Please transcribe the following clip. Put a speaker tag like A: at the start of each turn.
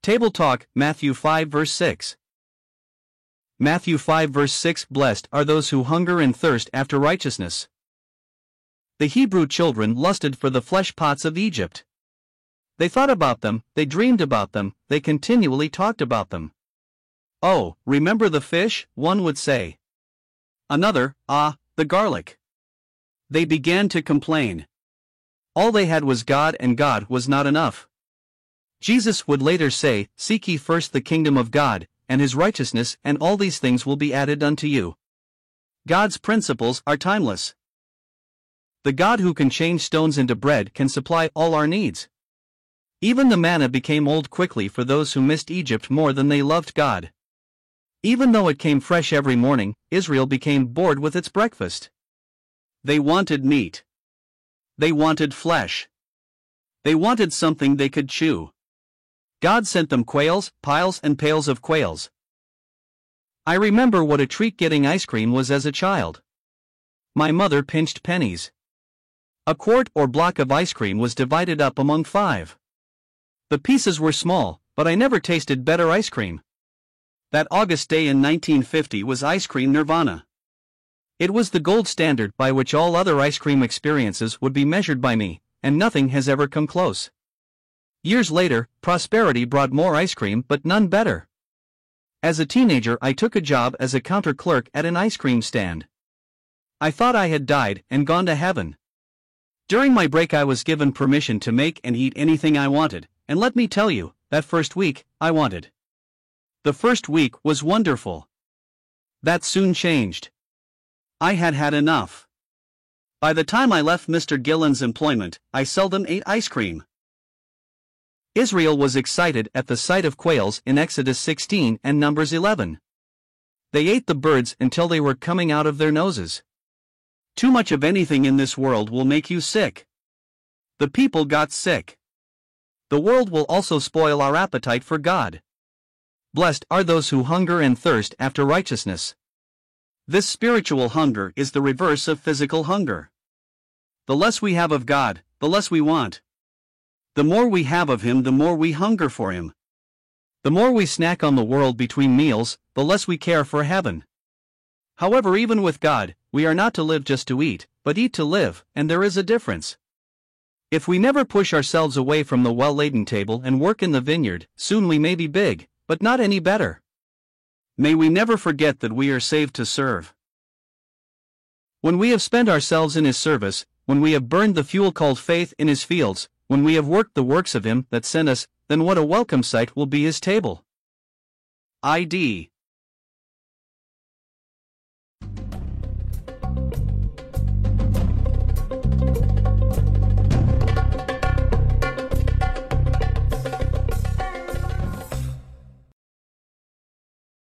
A: Table Talk, Matthew 5 verse 6. Matthew 5 verse 6. Blessed are those who hunger and thirst after righteousness. The Hebrew children lusted for the flesh pots of Egypt. They thought about them, they dreamed about them, they continually talked about them. Oh, remember the fish, one would say. Another, ah, the garlic. They began to complain. All they had was God, and God was not enough. Jesus would later say, "Seek ye first the kingdom of God, and His righteousness, and all these things will be added unto you." God's principles are timeless. The God who can change stones into bread can supply all our needs. Even the manna became old quickly for those who missed Egypt more than they loved God. Even though it came fresh every morning, Israel became bored with its breakfast. They wanted meat. They wanted flesh. They wanted something they could chew. God sent them quails, piles and pails of quails. I remember what a treat getting ice cream was as a child. My mother pinched pennies. A quart or block of ice cream was divided up among 5. The pieces were small, but I never tasted better ice cream. That August day in 1950 was ice cream nirvana. It was the gold standard by which all other ice cream experiences would be measured by me, and nothing has ever come close. Years later, prosperity brought more ice cream but none better. As a teenager, I took a job as a counter clerk at an ice cream stand. I thought I had died and gone to heaven. During my break I was given permission to make and eat anything I wanted, and let me tell you, that first week, I wanted. The first week was wonderful. That soon changed. I had had enough. By the time I left Mr. Gillen's employment, I seldom ate ice cream. Israel was excited at the sight of quails in Exodus 16 and Numbers 11. They ate the birds until they were coming out of their noses. Too much of anything in this world will make you sick. The people got sick. The world will also spoil our appetite for God. Blessed are those who hunger and thirst after righteousness. This spiritual hunger is the reverse of physical hunger. The less we have of God, the less we want. The more we have of Him, the more we hunger for Him. The more we snack on the world between meals, the less we care for heaven. However, even with God, we are not to live just to eat, but eat to live, and there is a difference. If we never push ourselves away from the well-laden table and work in the vineyard, soon we may be big, but not any better. May we never forget that we are saved to serve. When we have spent ourselves in His service, when we have burned the fuel called faith in His fields, when we have worked the works of Him that sent us, then what a welcome sight will be His table. ID